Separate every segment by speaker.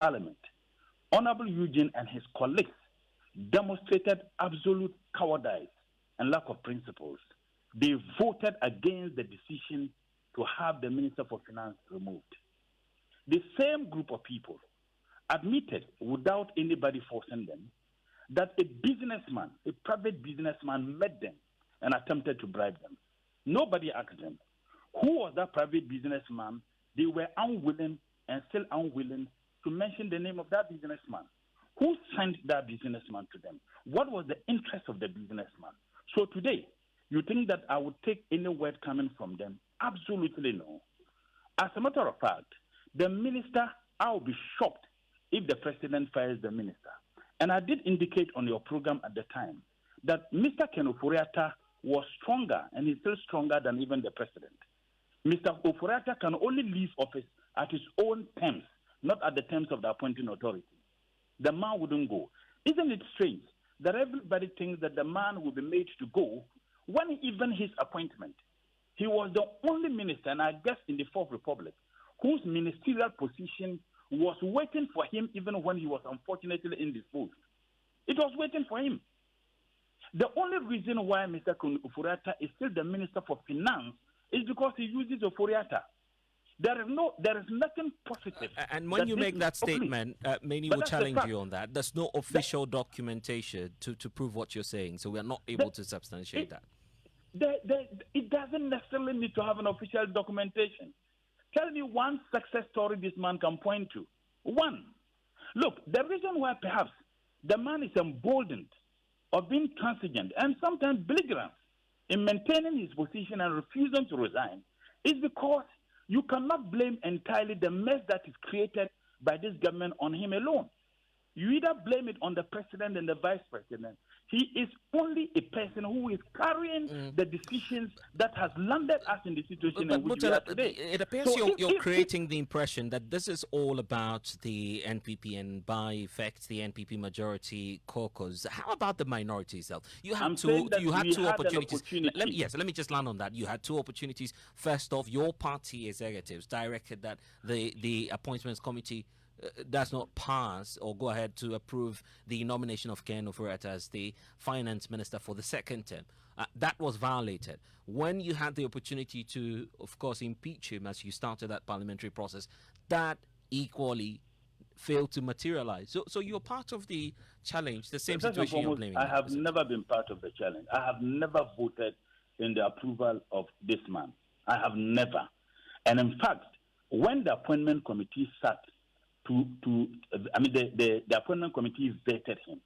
Speaker 1: Parliament, Honorable Eugene and his colleagues demonstrated absolute cowardice and lack of principles. They voted against the decision to have the Minister for Finance removed. The same group of people admitted, without anybody forcing them, that a businessman, a private businessman, met them and attempted to bribe them. Nobody asked them, who was that private businessman? They were unwilling and still unwilling to mention the name of that businessman. Who sent that businessman to them? What was the interest of the businessman? So today, you think that I would take any word coming from them? Absolutely no. As a matter of fact, the minister, I will be shocked if the president fires the minister. And I did indicate on your program at the time that Mr. Ken Ofori-Atta was stronger, and he's still stronger than even the president. Mr. Ofori-Atta can only leave office at his own terms, not at the terms of the appointing authority. The man wouldn't go. Isn't it strange that everybody thinks that the man will be made to go when even his appointment, he was the only minister, and I guess in the Fourth Republic, whose ministerial position was waiting for him even when he was unfortunately indisposed. It was waiting for him. The only reason why Mr. Ofori-Atta is still the Minister for Finance is because he uses Ofori-Atta. There is nothing positive.
Speaker 2: And when you make that statement, many will challenge you on that. There's no official documentation to prove what you're saying, so we are not able to substantiate that.
Speaker 1: It doesn't necessarily need to have an official documentation. Tell me one success story this man can point to. One. Look, the reason why perhaps the man is emboldened of being transigent and sometimes belligerent in maintaining his position and refusing to resign is because you cannot blame entirely the mess that is created by this government on him alone. You either blame it on the president and the vice president. He is only a person who is carrying the decisions that has landed us in the situation in which we are today.
Speaker 2: It appears you're creating the impression that this is all about the NPP and by effect the NPP majority caucus. How about the minority itself? You had two opportunities. Let me just land on that. You had two opportunities. First off, your party executives directed that the appointments committee does not pass or go ahead to approve the nomination of Ken Ofori-Atta as the finance minister for the second term. That was violated. When you had the opportunity to, of course, impeach him as you started that parliamentary process, that equally failed to materialize. So you're part of the challenge, the same situation you're blaming.
Speaker 1: I have never been part of the challenge. I have never voted in the approval of this man. I have never. And in fact, when the appointment committee sat the appointment committee vetted him,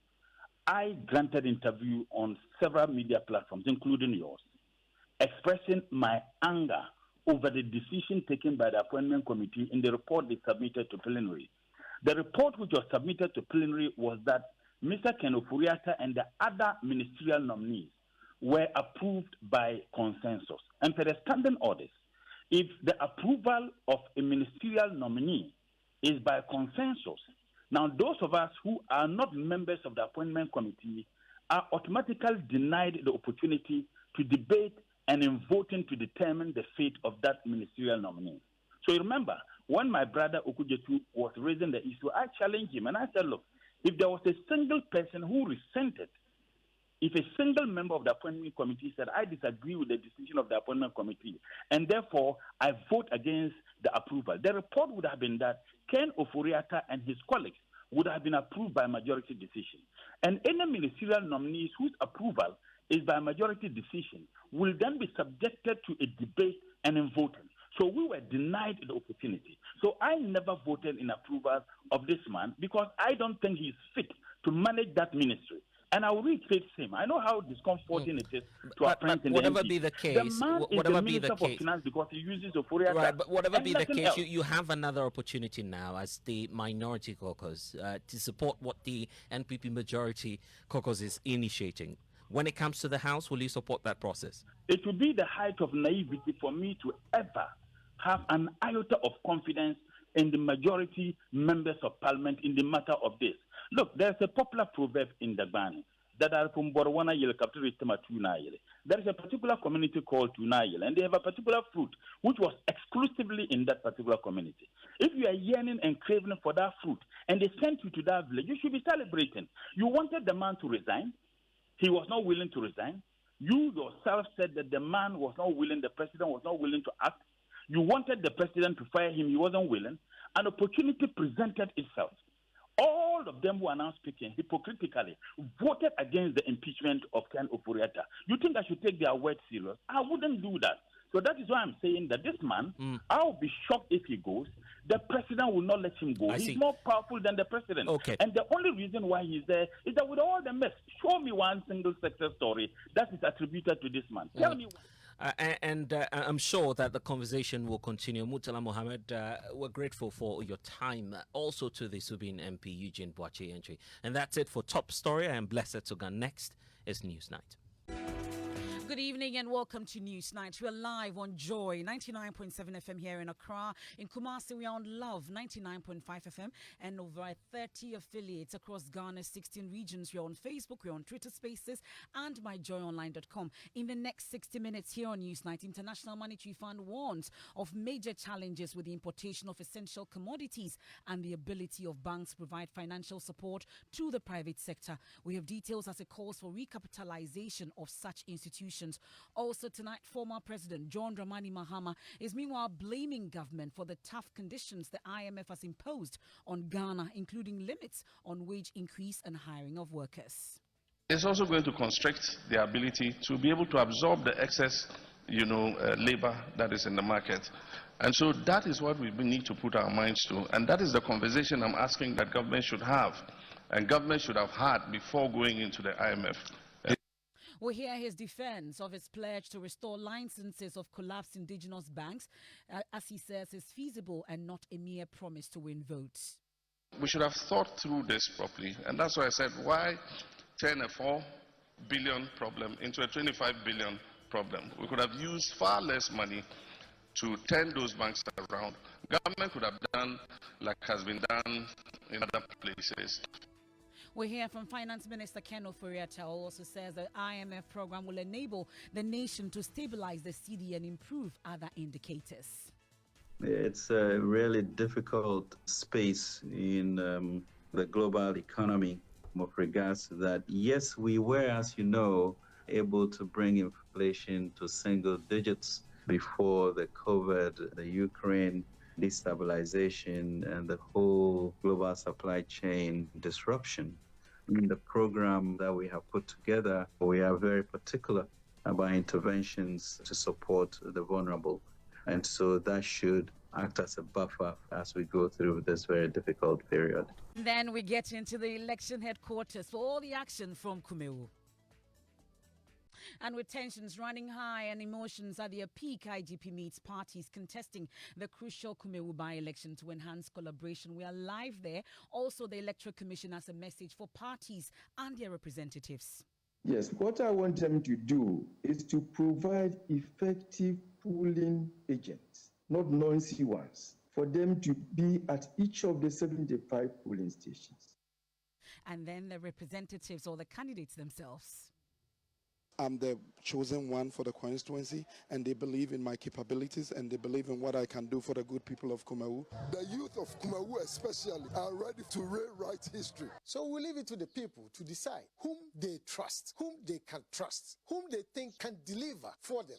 Speaker 1: I granted interview on several media platforms, including yours, expressing my anger over the decision taken by the appointment committee in the report they submitted to plenary. The report which was submitted to plenary was that Mr. Ken Ofori-Atta and the other ministerial nominees were approved by consensus. And per the standing orders, if the approval of a ministerial nominee is by consensus, now those of us who are not members of the appointment committee are automatically denied the opportunity to debate and in voting to determine the fate of that ministerial nominee. So you remember, when my brother Okujetu was raising the issue, I challenged him and I said, look, if there was a single person who resented, if a single member of the appointment committee said, I disagree with the decision of the appointment committee, and therefore I vote against the approval, the report would have been that Ken Ofori-Atta and his colleagues would have been approved by majority decision. And any ministerial nominees whose approval is by majority decision will then be subjected to a debate and in voting. So we were denied the opportunity. So I never voted in approval of this man because I don't think he's fit to manage that ministry. And I will reiterate the same. I know how discomforting it is to our friends in the
Speaker 2: whatever
Speaker 1: MP.
Speaker 2: be the case,
Speaker 1: the man
Speaker 2: whatever
Speaker 1: is the
Speaker 2: be the
Speaker 1: Minister for
Speaker 2: case,
Speaker 1: Finance because he uses Ofori-Atta.
Speaker 2: right? But whatever be the case,
Speaker 1: else.
Speaker 2: you have another opportunity now as the minority caucus to support what the NPP majority caucus is initiating. When it comes to the House, will you support that process?
Speaker 1: It would be the height of naivety for me to ever have an iota of confidence in the majority members of parliament in the matter of this. Look, there's a popular proverb in the Ghana. that are from Borwana Yele Capitol Tuna Yele. There is a particular community called Tuna Yele, and they have a particular fruit which was exclusively in that particular community. If you are yearning and craving for that fruit, and they sent you to that village, you should be celebrating. You wanted the man to resign. He was not willing to resign. You yourself said that the man was not willing, the president was not willing to act. You wanted the president to fire him. He wasn't willing. An opportunity presented itself. All of them who are now speaking hypocritically voted against the impeachment of Ken Ofori-Atta. You think I should take their word serious? I wouldn't do that. So that is why I'm saying that this man, I'll be shocked if he goes. The president will not let him go. He's more powerful than the president.
Speaker 2: Okay.
Speaker 1: And the only reason why he's there is that with all the mess, show me one single success story that is attributed to this man. Tell me.
Speaker 2: I'm sure that the conversation will continue. Murtala Mohammed, we're grateful for your time. Also to the Subin MP Eugene Boache entry. And that's it for Top Story. I am Blessed Sogah. Next is NewsNight.
Speaker 3: Good evening and welcome to NewsNight. We're live on Joy 99.7 FM here in Accra. In Kumasi, we are on Love 99.5 FM and over 30 affiliates across Ghana's 16 regions. We're on Facebook, we're on Twitter Spaces and myjoyonline.com. In the next 60 minutes here on NewsNight, International Monetary Fund warns of major challenges with the importation of essential commodities and the ability of banks to provide financial support to the private sector. We have details as it calls for recapitalization of such institutions. Also tonight, former President John Dramani Mahama is meanwhile blaming government for the tough conditions the IMF has imposed on Ghana, including limits on wage increase and hiring of workers.
Speaker 4: It's also going to constrict their ability to be able to absorb the excess, labor that is in the market. And so that is what we need to put our minds to. And that is the conversation I'm asking that government should have. And government should have had before going into the IMF.
Speaker 3: We'll hear his defense of his pledge to restore licenses of collapsed indigenous banks, as he says is feasible and not a mere promise to win votes.
Speaker 4: We should have thought through this properly. And that's why I said, why turn a 4 billion problem into a 25 billion problem? We could have used far less money to turn those banks around. Government could have done like has been done in other places.
Speaker 3: We'll hear from Finance Minister Ken Ofori-Atta, who also says the IMF program will enable the nation to stabilize the cedi and improve other indicators.
Speaker 5: It's a really difficult space in the global economy with regards to that. Yes, we were, as you know, able to bring inflation to single digits before the COVID, the Ukraine destabilization, and the whole global supply chain disruption. In the program that we have put together, we are very particular about interventions to support the vulnerable. And so that should act as a buffer as we go through this very difficult period.
Speaker 3: Then we get into the election headquarters for all the action from Kumewu. And with tensions running high and emotions at their peak, IGP meets parties contesting the crucial Kumewu by-election to enhance collaboration. We are live there. Also, the Electoral Commission has a message for parties and their representatives.
Speaker 6: Yes, what I want them to do is to provide effective polling agents, not noisy ones, for them to be at each of the 75 polling stations.
Speaker 3: And then the representatives or the candidates themselves.
Speaker 7: I'm the chosen one for the constituency, and they believe in my capabilities, and they believe in what I can do for the good people of Kumewu.
Speaker 8: The youth of Kumewu especially are ready to rewrite history. So we leave it to the people to decide whom they trust, whom they can trust, whom they think can deliver for them.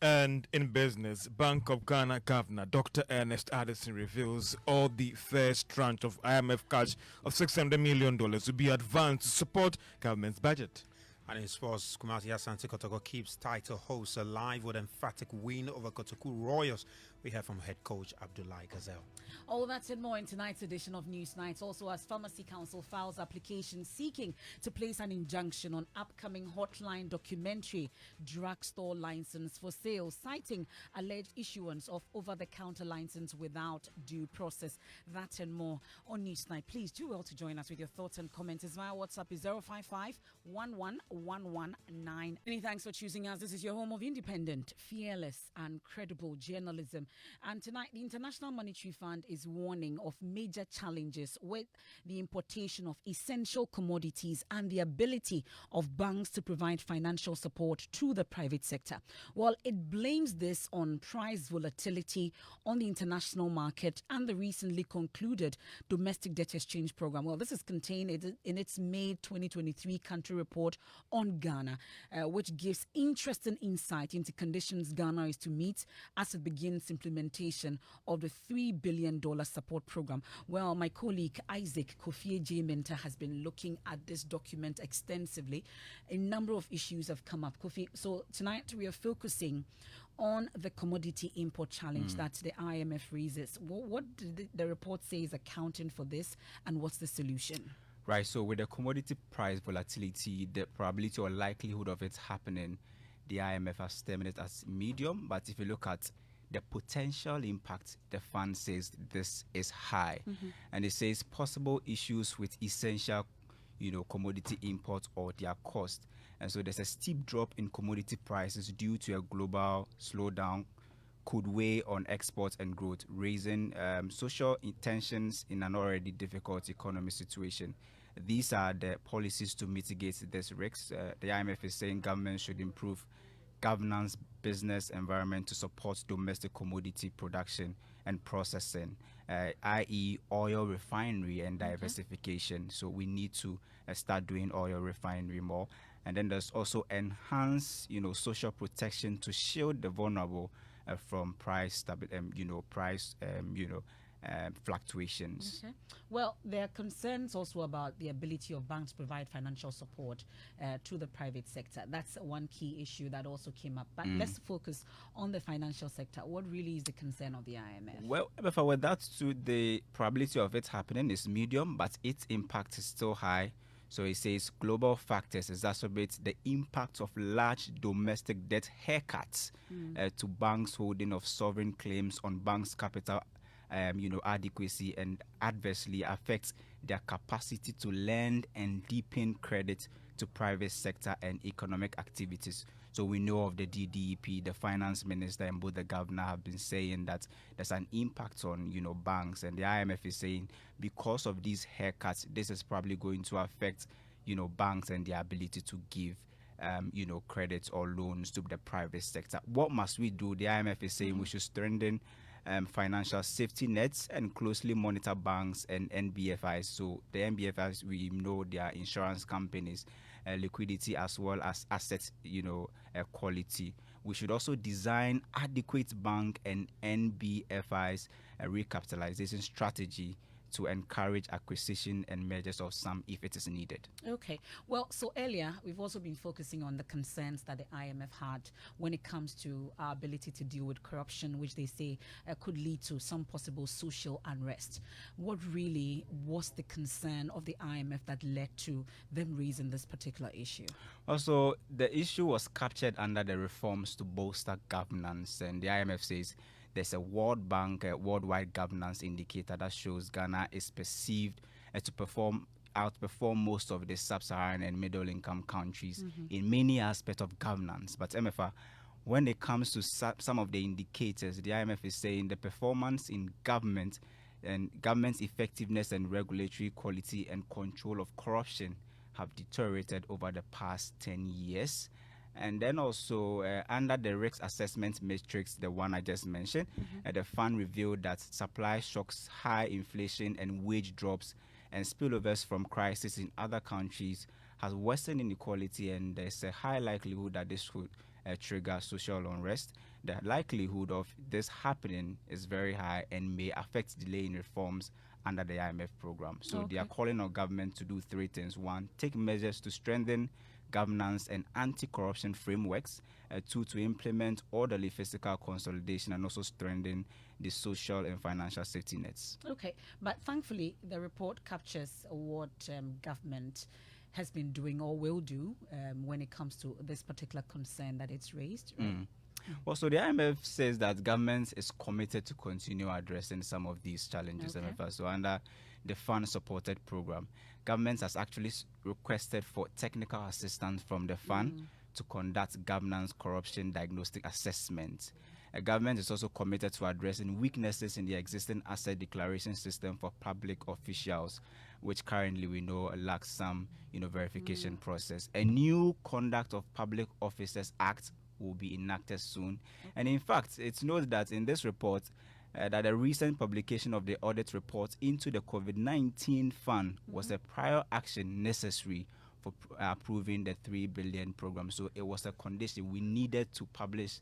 Speaker 9: And in business, Bank of Ghana Governor Dr. Ernest Addison reveals all the first tranche of IMF cash of $600 million will be advanced to support government's budget.
Speaker 10: And in sports, Kumasi Asante Kotoko keeps title hosts alive with emphatic win over Kotoku Royals. We hear from head coach Abdullahi Gazelle.
Speaker 3: All that's and more in tonight's edition of NewsNight. Also, as Pharmacy Council files application seeking to place an injunction on upcoming Hotline documentary drugstore license for sale, citing alleged issuance of over-the-counter license without due process. That and more on NewsNight. Please do well to join us with your thoughts and comments. As via WhatsApp is 055-11119. Many thanks for choosing us. This is your home of independent, fearless, and credible journalism. And tonight, the International Monetary Fund is warning of major challenges with the importation of essential commodities and the ability of banks to provide financial support to the private sector. Well, it blames this on price volatility on the international market and the recently concluded domestic debt exchange program. Well, this is contained in its May 2023 country report on Ghana, which gives interesting insight into conditions Ghana is to meet as it begins implementation of the $3 billion support program. Well, my colleague Isaac Kofi J. Minter has been looking at this document extensively. A number of issues have come up. Kofi, so tonight we are focusing on the commodity import challenge that the IMF raises. What did the report say is accounting for this, and what's the solution?
Speaker 11: Right, so with the commodity price volatility, the probability or likelihood of it happening, the IMF has termed it as medium. But if you look at the potential impact, the fund says this is high. And it says possible issues with essential, commodity imports or their cost. And so there's a steep drop in commodity prices due to a global slowdown could weigh on exports and growth, raising social tensions in an already difficult economic situation. These are the policies to mitigate this risk. The IMF is saying governments should improve governance, business environment to support domestic commodity production and processing, i.e. oil refinery and diversification. So we need to start doing oil refinery more. And then there's also enhanced, social protection to shield the vulnerable from price fluctuations.
Speaker 3: Okay. Well, there are concerns also about the ability of banks to provide financial support to the private sector. That's one key issue that also came up. But let's focus on the financial sector. What really is the concern of the IMF?
Speaker 11: Well, with that too, the probability of it happening is medium, but its impact is still high. So it says global factors exacerbate the impact of large domestic debt haircuts to banks' holding of sovereign claims on banks' capital adequacy, and adversely affects their capacity to lend and deepen credit to private sector and economic activities. So we know of the DDEP, the finance minister and both the governor have been saying that there's an impact on, banks, and the IMF is saying because of these haircuts, this is probably going to affect, banks and their ability to give credits or loans to the private sector. What must we do? The IMF is saying we should strengthen financial safety nets and closely monitor banks and NBFIs. So the NBFIs, we know they are insurance companies, liquidity as well as asset, quality. We should also design adequate bank and NBFIs recapitalization strategy to encourage acquisition and measures of some if it is needed.
Speaker 3: Okay. Well, so earlier, we've also been focusing on the concerns that the IMF had when it comes to our ability to deal with corruption, which they say could lead to some possible social unrest. What really was the concern of the IMF that led to them raising this particular issue?
Speaker 11: Also, the issue was captured under the reforms to bolster governance, and the IMF says there's a World Bank worldwide governance indicator that shows Ghana is perceived to outperform most of the sub-Saharan and middle-income countries in many aspects of governance. But Emefa, when it comes to some of the indicators, the IMF is saying the performance in government and government's effectiveness and regulatory quality and control of corruption have deteriorated over the past 10 years. And then also under the risk assessment matrix, the one I just mentioned, the fund revealed that supply shocks, high inflation and wage drops and spillovers from crisis in other countries has worsened inequality, and there's a high likelihood that this could trigger social unrest. The likelihood of this happening is very high and may affect delay in reforms under the IMF program. So they are calling on government to do three things. One, take measures to strengthen governance and anti-corruption frameworks. Two, to implement orderly fiscal consolidation and also strengthen the social and financial safety nets. Okay,
Speaker 3: but thankfully the report captures what government has been doing or will do when it comes to this particular concern that it's raised. Right?
Speaker 11: Well, so the IMF says that government is committed to continue addressing some of these challenges. So under the fund-supported program, government has actually requested for technical assistance from the fund to conduct governance corruption diagnostic assessments. The government is also committed to addressing weaknesses in the existing asset declaration system for public officials, which currently we know lacks some verification process. A new Conduct of Public Officers Act will be enacted soon. And in fact, it's noted that in this report, that the recent publication of the audit report into the COVID-19 fund was a prior action necessary for approving the 3 billion program. So it was a condition. We needed to publish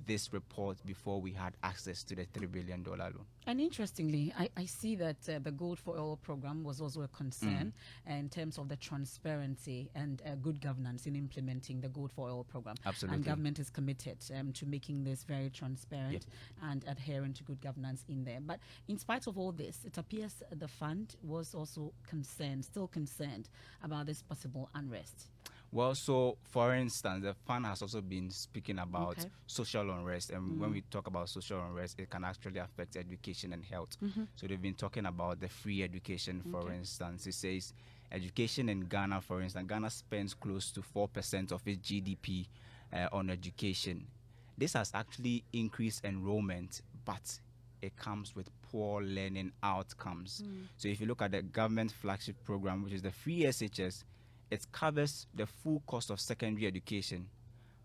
Speaker 11: this report before we had access to the $3 billion loan.
Speaker 3: And interestingly, I see that the Gold for Oil program was also a concern in terms of the transparency and good governance in implementing the Gold for Oil program.
Speaker 11: Absolutely.
Speaker 3: And government is committed to making this very transparent and adhering to good governance in there. But in spite of all this, it appears the fund was also still concerned about this possible unrest.
Speaker 11: Well, so for instance, the fund has also been speaking about social unrest. And when we talk about social unrest, it can actually affect education and health. So they've been talking about the free education, for instance. It says education in Ghana, for instance, Ghana spends close to 4% of its GDP on education. This has actually increased enrollment, but it comes with poor learning outcomes. So if you look at the government flagship program, which is the free SHS, it covers the full cost of secondary education,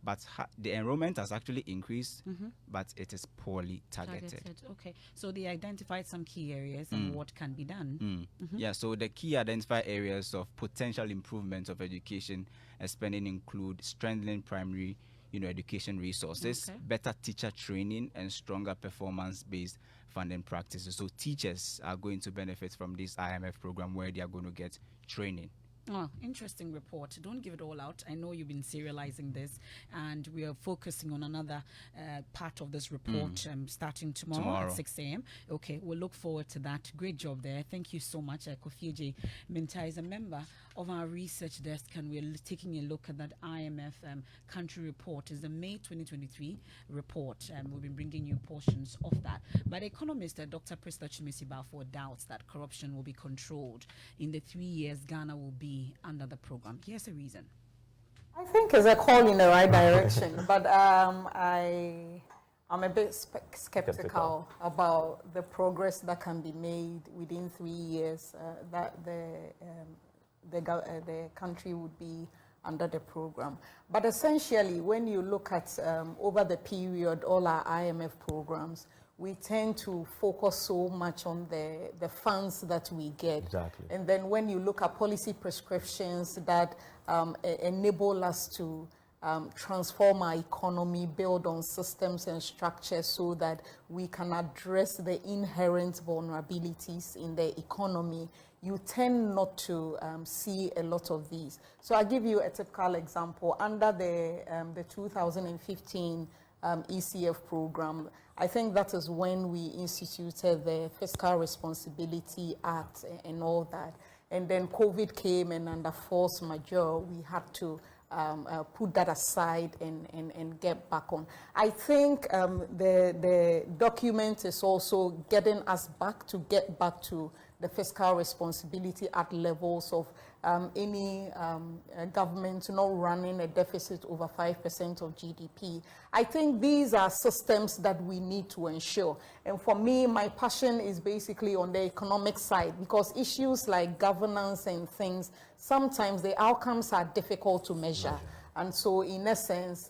Speaker 11: but the enrollment has actually increased, but it is poorly targeted.
Speaker 3: Okay, so they identified some key areas and what can be done.
Speaker 11: Yeah, so the key identified areas of potential improvement of education and spending include strengthening primary education resources, better teacher training, and stronger performance-based funding practices. So teachers are going to benefit from this IMF program where they are going to get training.
Speaker 3: Oh, interesting report. Don't give it all out. I know you've been serializing this, and we are focusing on another part of this report starting tomorrow at 6 a.m. Okay, we'll look forward to that. Great job there. Thank you so much. Kofi Minta is a member of our research desk, and we're taking a look at that IMF country report. It's the May 2023 report. We've been bringing you portions of that. But economist Dr. Priscilla Chimisi-Balfour doubts that corruption will be controlled in the 3 years Ghana will be under the program. Here's a reason.
Speaker 12: I think it's a call in the right direction, but I'm a bit skeptical about the progress that can be made within 3 years that the country would be under the program. But essentially, when you look at over the period, all our IMF programs, we tend to focus so much on the funds that we get.
Speaker 13: Exactly.
Speaker 12: And then when you look at policy prescriptions that enable us to transform our economy, build on systems and structures so that we can address the inherent vulnerabilities in the economy, you tend not to see a lot of these. So I'll give you a typical example. Under the 2015 ECF program, I think that is when we instituted the Fiscal Responsibility Act and all that. And then COVID came, and under force majeure, we had to put that aside and get back on. I think the document is also getting us get back to the fiscal responsibility at levels of any government not running a deficit over 5% of GDP. I think these are systems that we need to ensure. And for me, my passion is basically on the economic side, because issues like governance and things, sometimes the outcomes are difficult to measure. And so, in essence,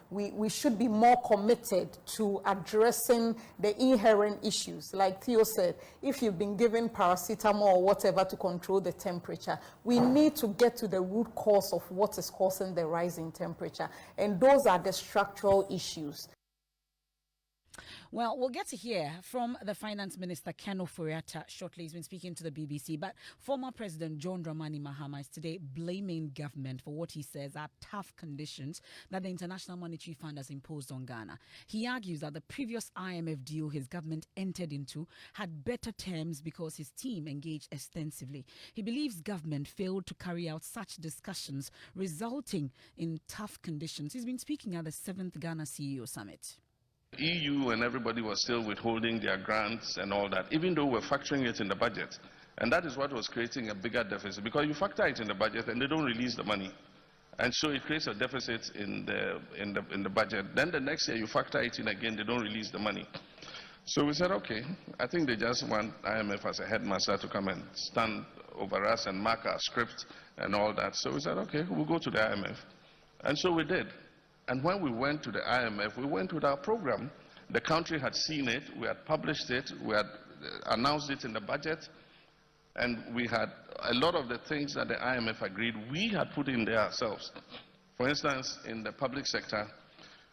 Speaker 12: we should be more committed to addressing the inherent issues. Like Theo said, if you've been given paracetamol or whatever to control the temperature, we need to get to the root cause of what is causing the rise in temperature. And those are the structural issues.
Speaker 3: Well, we'll get to hear from the Finance Minister, Ken Ofori-Atta, shortly. He's been speaking to the BBC. But former President John Dramani Mahama is today blaming government for what he says are tough conditions that the International Monetary Fund has imposed on Ghana. He argues that the previous IMF deal his government entered into had better terms because his team engaged extensively. He believes government failed to carry out such discussions, resulting in tough conditions. He's been speaking at the 7th Ghana CEO Summit.
Speaker 4: EU and everybody was still withholding their grants and all that, even though we're factoring it in the budget. And that is what was creating a bigger deficit, because you factor it in the budget and they don't release the money. And so it creates a deficit in the budget. Then the next year you factor it in again, they don't release the money. So we said, okay, I think they just want IMF as a headmaster to come and stand over us and mark our script and all that. So we said, okay, we'll go to the IMF. And so we did. And when we went to the IMF, we went with our program. The country had seen it, we had published it, we had announced it in the budget, and we had a lot of the things that the IMF agreed we had put in there ourselves. For instance, in the public sector,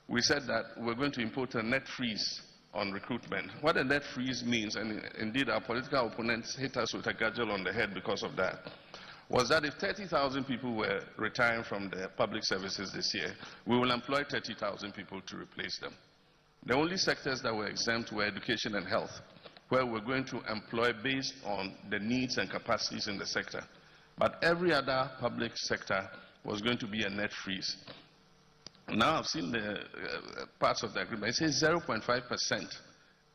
Speaker 4: we said that we're going to impose a net freeze on recruitment. What a net freeze means, and indeed our political opponents hit us with a gudgel on the head because of that, was that if 30,000 people were retiring from the public services this year, we will employ 30,000 people to replace them. The only sectors that were exempt were education and health, where we're going to employ based on the needs and capacities in the sector. But every other public sector was going to be a net freeze. Now I've seen the parts of the agreement. It says 0.5%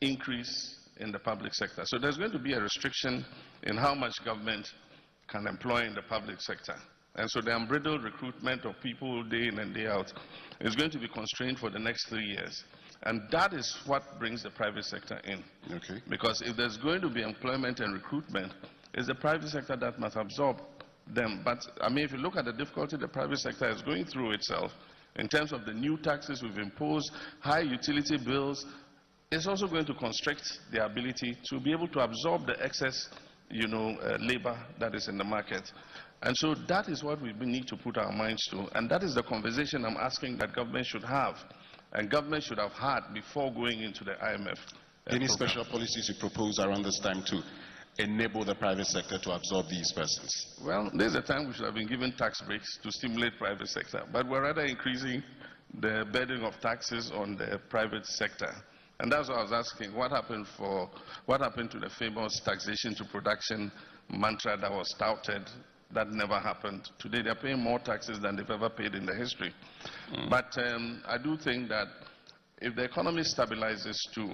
Speaker 4: increase in the public sector. So there's going to be a restriction in how much government can employ in the public sector. And so the unbridled recruitment of people day in and day out is going to be constrained for the next 3 years. And that is what brings the private sector in.
Speaker 13: Okay.
Speaker 4: Because if there's going to be employment and recruitment, it's the private sector that must absorb them. But, I mean, if you look at the difficulty the private sector is going through itself, in terms of the new taxes we've imposed, high utility bills, it's also going to constrict their ability to be able to absorb the excess, labor that is in the market. And so that is what we need to put our minds to. And that is the conversation I'm asking that government should have. And government should have had before going into the IMF.
Speaker 13: Any special policies you propose around this time to enable the private sector to absorb these persons?
Speaker 4: Well, there's a time we should have been given tax breaks to stimulate private sector, but we're rather increasing the burden of taxes on the private sector. And that's what I was asking, what happened to the famous taxation to production mantra that was touted? That never happened. Today they're paying more taxes than they've ever paid in the history. But I do think that if the economy stabilizes too,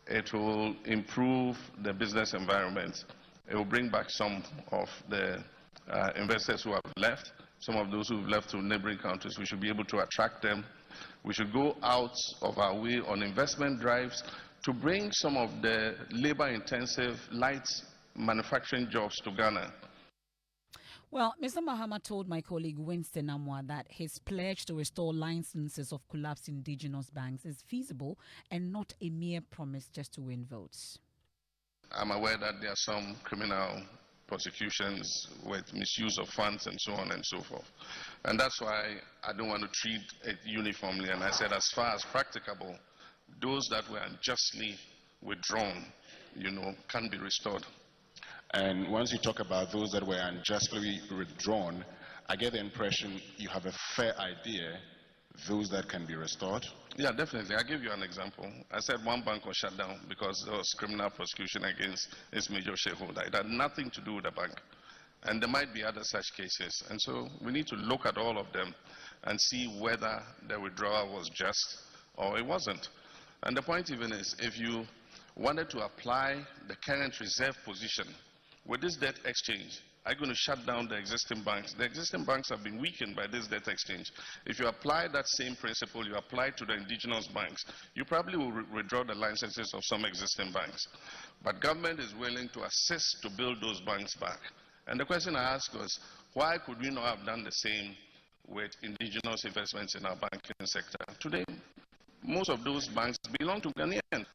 Speaker 4: it will improve the business environment. It will bring back some of the investors who have left, some of those who have left to neighboring countries. We should be able to attract them. We should go out of our way on investment drives to bring some of the labor-intensive, light manufacturing jobs to Ghana.
Speaker 3: Well, Mr. Mahama told my colleague Winston Amwa that his pledge to restore licenses of collapsed indigenous banks is feasible and not a mere promise just to win votes.
Speaker 4: I'm aware that there are some criminal prosecutions with misuse of funds and so on and so forth. And that's why I don't want to treat it uniformly. And I said, as far as practicable, those that were unjustly withdrawn, can be restored.
Speaker 13: And once you talk about those that were unjustly withdrawn, I get the impression you have a fair idea those that can be restored.
Speaker 4: Yeah, definitely. I'll give you an example. I said one bank was shut down because there was criminal prosecution against its major shareholder. It had nothing to do with the bank. And there might be other such cases. And so we need to look at all of them and see whether the withdrawal was just or it wasn't. And the point even is, if you wanted to apply the current reserve position with this debt exchange, are you going to shut down the existing banks? The existing banks have been weakened by this debt exchange. If you apply that same principle, you apply to the indigenous banks, you probably will withdraw the licenses of some existing banks. But government is willing to assist to build those banks back. And the question I ask was, why could we not have done the same with indigenous investments in our banking sector? Today, most of those banks belong to Ghanaians.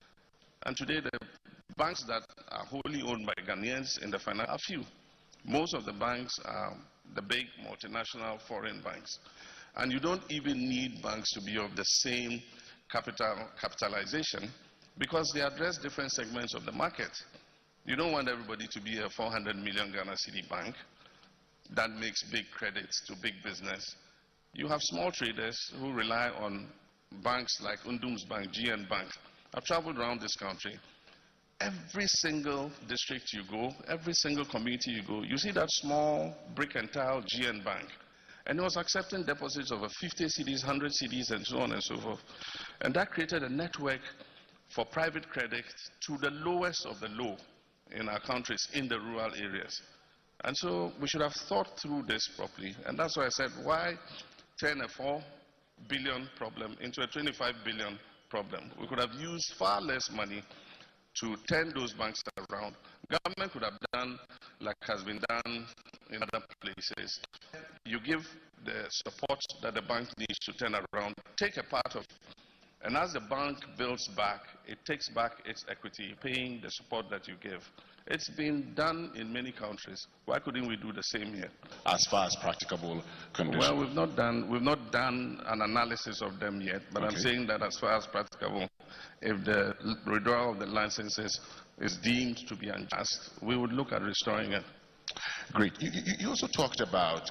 Speaker 4: And today, the banks that are wholly owned by Ghanaians in the finance are few. Most of the banks are the big multinational foreign banks. And you don't even need banks to be of the same capitalization because they address different segments of the market. You don't want everybody to be a 400 million Ghana cedi bank that makes big credits to big business. You have small traders who rely on banks like Undum's Bank, GN Bank. I've traveled around this country. Every single district you go, every single community you go, you see that small brick and tile GN Bank. And it was accepting deposits of 50 cedis, 100 cedis, and so on and so forth. And that created a network for private credit to the lowest of the low in our countries, in the rural areas. And so we should have thought through this properly. And that's why I said, why turn a 4 billion problem into a 25 billion problem? We could have used far less money to turn those banks around. Government could have done like has been done in other places. You give the support that the bank needs to turn around, take a part of it. And as the bank builds back, it takes back its equity, paying the support that you give. It's been done in many countries. Why couldn't we do the same here?
Speaker 13: As far as practicable conditions?
Speaker 4: Well, we've not done an analysis of them yet, but okay. I'm saying that as far as practicable, if the withdrawal of the licenses is deemed to be unjust, we would look at restoring it.
Speaker 13: Great. You also talked about...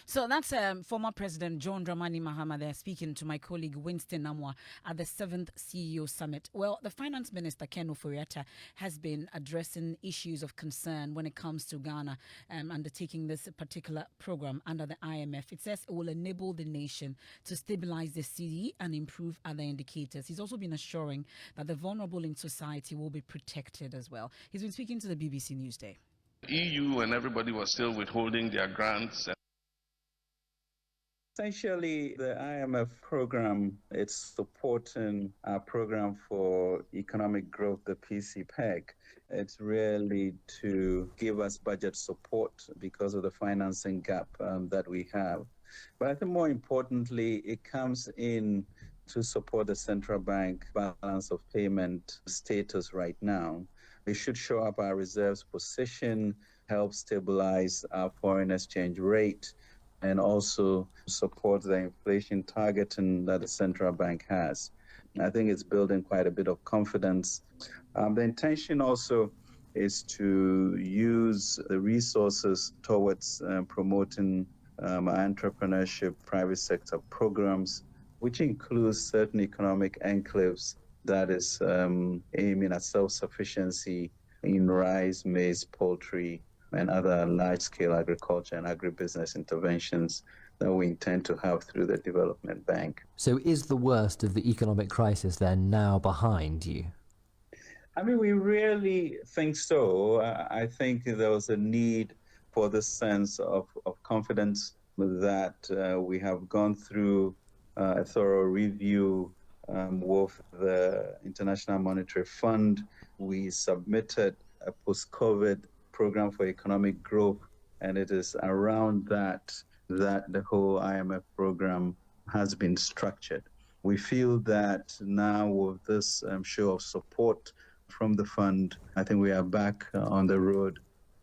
Speaker 3: So that's former President John Dramani Mahama there speaking to my colleague Winston Namwa at the 7th CEO Summit. Well, the Finance Minister, Ken Ofori-Atta, has been addressing issues of concern when it comes to Ghana undertaking this particular program under the IMF. It says it will enable the nation to stabilize the cedi and improve other indicators. He's also been assuring that the vulnerable in society will be protected as well. He's been speaking to the BBC Newsday.
Speaker 4: EU and everybody was still withholding their grants.
Speaker 5: Essentially, the IMF program, it's supporting our program for economic growth, the PCPEG. It's really to give us budget support because of the financing gap that we have. But I think more importantly, it comes in to support the central bank balance of payment status right now. It should show up our reserves position, help stabilize our foreign exchange rate, and also support the inflation targeting that the central bank has. I think it's building quite a bit of confidence. The intention also is to use the resources towards promoting entrepreneurship, private sector programs, which includes certain economic enclaves that is aiming at self-sufficiency in rice, maize, poultry, and other large-scale agriculture and agribusiness interventions that we intend to have through the Development Bank.
Speaker 14: So is the worst of the economic crisis then now behind you?
Speaker 5: I mean, we really think so. I think there was a need for this sense of confidence that we have gone through a thorough review with the International Monetary Fund. We submitted a post-COVID program for economic growth, and it is around that the whole IMF program has been structured. We feel that now with this show of support from the fund, I think we are back on the road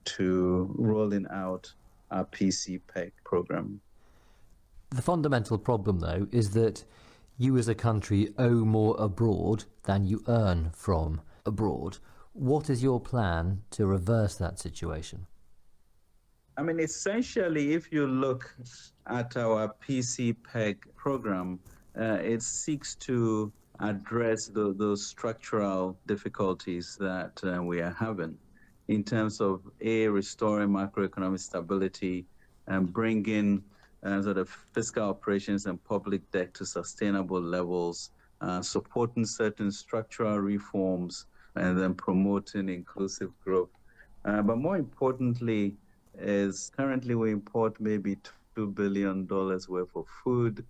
Speaker 5: to rolling out our PCPEG program.
Speaker 14: The fundamental problem, though, is that you as a country owe more abroad than you earn from abroad. What is your plan to reverse that situation?
Speaker 5: I mean, essentially, if you look at our PCPEG program, it seeks to address those structural difficulties that we are having in terms of restoring macroeconomic stability and bringing sort of fiscal operations and public debt to sustainable levels, supporting certain structural reforms, and then promoting inclusive growth. But more importantly, is currently we import maybe $2 billion worth of food,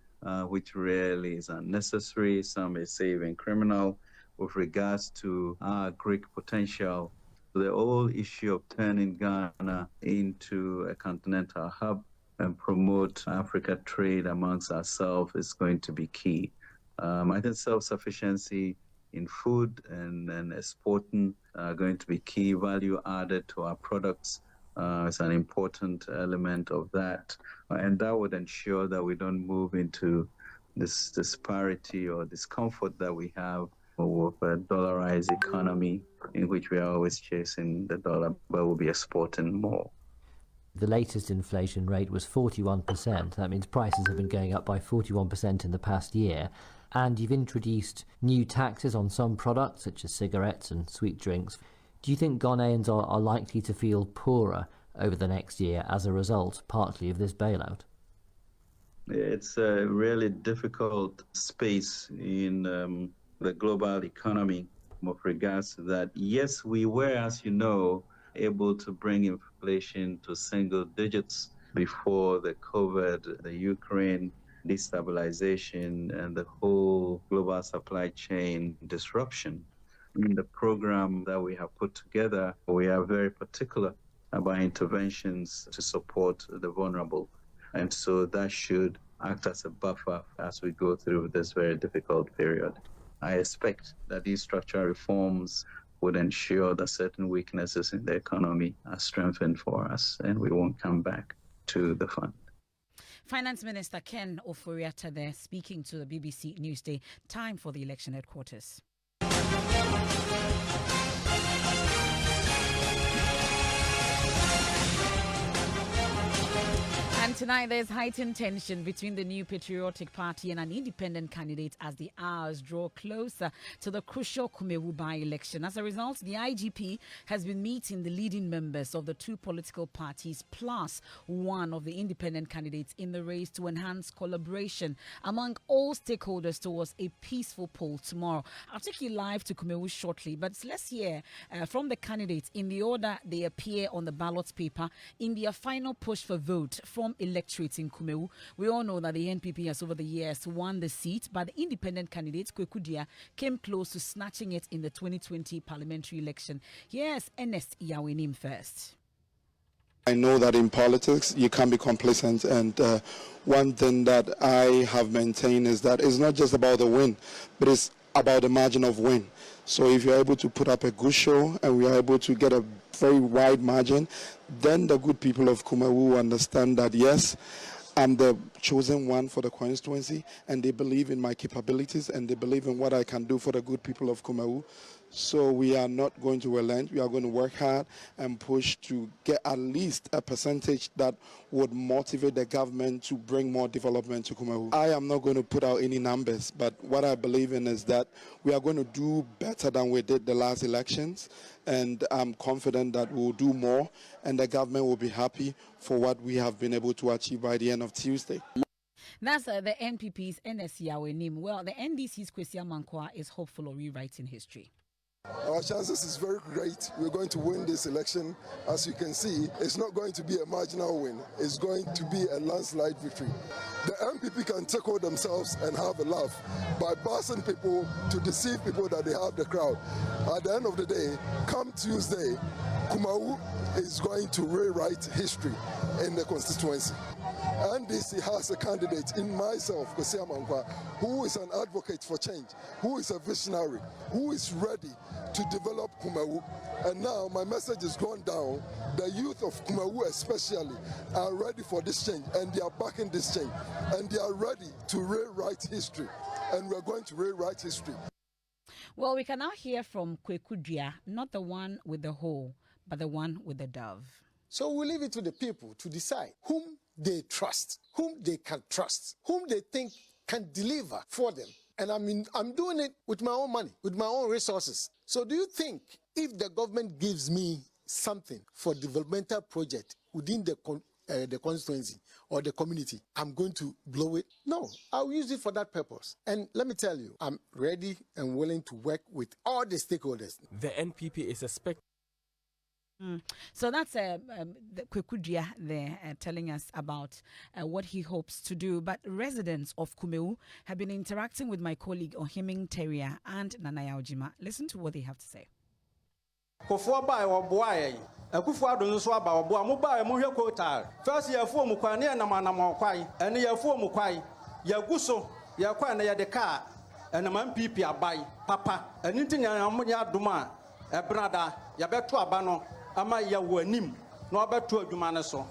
Speaker 5: which really is unnecessary. Some may say even criminal with regards to our Greek potential. The whole issue of turning Ghana into a continental hub and promote Africa trade amongst ourselves is going to be key. I think self-sufficiency in food and exporting are going to be key. Value added to our products is an important element of that. And that would ensure that we don't move into this disparity or discomfort that we have with a dollarized economy in which we are always chasing the dollar, but we'll be exporting more.
Speaker 14: The latest inflation rate was 41%. That means prices have been going up by 41% in the past year. And you've introduced new taxes on some products, such as cigarettes and sweet drinks. Do you think Ghanaians are likely to feel poorer over the next year as a result, partly of this bailout?
Speaker 5: It's a really difficult space in the global economy with regards to that. Yes, we were, as you know, able to bring inflation to single digits before the COVID, the Ukraine destabilization, and the whole global supply chain disruption. In the program that we have put together, we are very particular about interventions to support the vulnerable. And so that should act as a buffer as we go through this very difficult period. I expect that these structural reforms would ensure that certain weaknesses in the economy are strengthened for us and we won't come back to the fund.
Speaker 3: Finance Minister Ken Ofori-Atta there speaking to the BBC Newsday. Time for the election headquarters. And tonight there's heightened tension between the New Patriotic Party and an independent candidate as the hours draw closer to the crucial Kumewu by-election. As a result, the IGP has been meeting the leading members of the two political parties plus one of the independent candidates in the race to enhance collaboration among all stakeholders towards a peaceful poll tomorrow. I'll take you live to Kumewu shortly, but let's hear from the candidates in the order they appear on the ballot paper in their final push for vote from electorate in Kumewu. We all know that the NPP has over the years won the seat, but the independent candidate Kwekudia came close to snatching it in the 2020 parliamentary election. Here's Ernest Yawenim first.
Speaker 7: I know that in politics you can't be complacent, and one thing that I have maintained is that it's not just about the win, but it's about the margin of win. So if you're able to put up a good show and we are able to get a very wide margin, then the good people of Kumewu understand that yes, I'm the chosen one for the constituency, and they believe in my capabilities and they believe in what I can do for the good people of Kumewu. So we are not going to relent. We are going to work hard and push to get at least a percentage that would motivate the government to bring more development to Kumewu. I am not going to put out any numbers, but what I believe in is that we are going to do better than we did the last elections, and I'm confident that we'll do more and the government will be happy for what we have been able to achieve by the end of Tuesday.
Speaker 3: That's the NPP's Ernest Yawenim. Well, the NDC's Kwesi Amankwa is hopeful of rewriting history.
Speaker 8: Our chances is very great. We're going to win this election. As you can see, it's not going to be a marginal win. It's going to be a landslide victory. The MPP can tickle themselves and have a laugh by passing people to deceive people that they have the crowd. At the end of the day, come Tuesday, Kumewu is going to rewrite history in the constituency. NDC has a candidate in myself, Kwesi Amankwa, who is an advocate for change, who is a visionary, who is ready to develop Kumewu. And now my message is going down. The youth of Kumewu especially are ready for this change, and they are backing this change, and they are ready to rewrite history. And we're going to rewrite history.
Speaker 3: Well, we can now hear from Kwekudia, not the one with the hole, but the one with the dove.
Speaker 8: So we leave it to the people to decide whom they trust, whom they can trust, whom they think can deliver for them. And I'm doing it with my own money, with my own resources. So do you think if the government gives me something for developmental project within the constituency or the community, I'm going to blow it? No, I'll use it for that purpose. And let me tell you, I'm ready and willing to work with all the stakeholders.
Speaker 15: The NPP is expected.
Speaker 3: So that's Kwekudia there telling us about what he hopes to do. But residents of Kumewu have been interacting with my colleague Ohiming Teria and Nanaya Ojima. Listen to what they have to say.
Speaker 16: First year for Mukwani and Namanamokwai, and year for Mukwai, Yaguso, Yakwana Yadeka, and a man pipi abai, Papa, and anything Amuya Duma, a brother, Yabetua Bano. Ama ya wanim no abeto adwuma so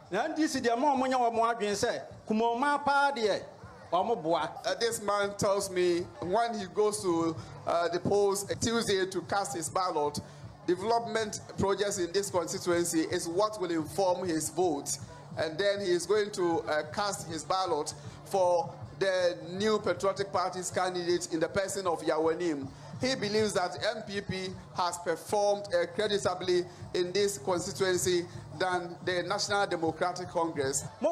Speaker 16: na ndisi de ma omonya wo mo adwen se kumoma pa de omoboa.
Speaker 17: This man tells me when he goes to the polls Tuesday to cast his ballot, development projects in this constituency is what will inform his vote, and then he is going to cast his ballot for the New Patriotic Party's candidate in the person of Yawenim. He believes that MPP has performed creditably in this constituency than the National Democratic Congress.
Speaker 16: Boom,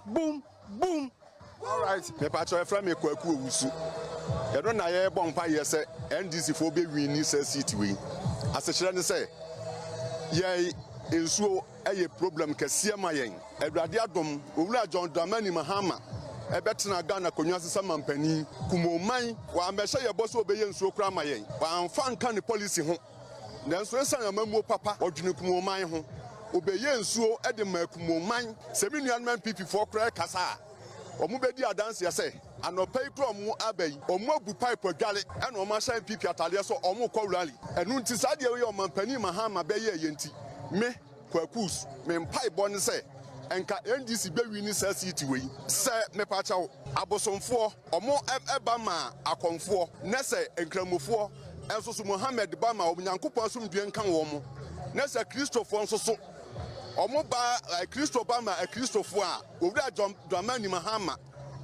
Speaker 16: boom, boom.
Speaker 17: All right.
Speaker 15: You don't know bomb yes NDC for be winning seat we. As a children say, yeah, insuo a problem kɛseɛ ma yɛn. Awurade adom, owura John Dramani Mahama. Ebetna Ghana konwase samampani kumoman wa ambɛhyɛ yɛ bɔ so obɛyɛ nsuo kura ma yɛn. Wa amfa nka ne policy ho. Nanso esan amamuo papa odwene kumoman ho. Obɛyɛ nsuo ɛde ma kumoman. Sɛmi nuanom MPP for kura kasa. Omu bedi adanse yɛ sɛ anɔpɛ yi kura ɔmo abɛyi ɔmo abu pipe adwale ɛna ɔmo ahyɛ MPP ataleɛ so ɔmo kɔ rally. Ɛnu nti saa deɛ yɛ ɔmampani Mahama bɛyɛ yɛ nti. Me kwakus me mpai bɔ ne sɛ enka NDC be wini sa city we se me pa chawo abosomfo omo eba ma akonfo ne se enkramofo enso so Mohammed ba ma onyankopon asomdue nkan wo mo ne se Christopher enso so omo ba Christo ba ma Christopher a owura Dramani Mahama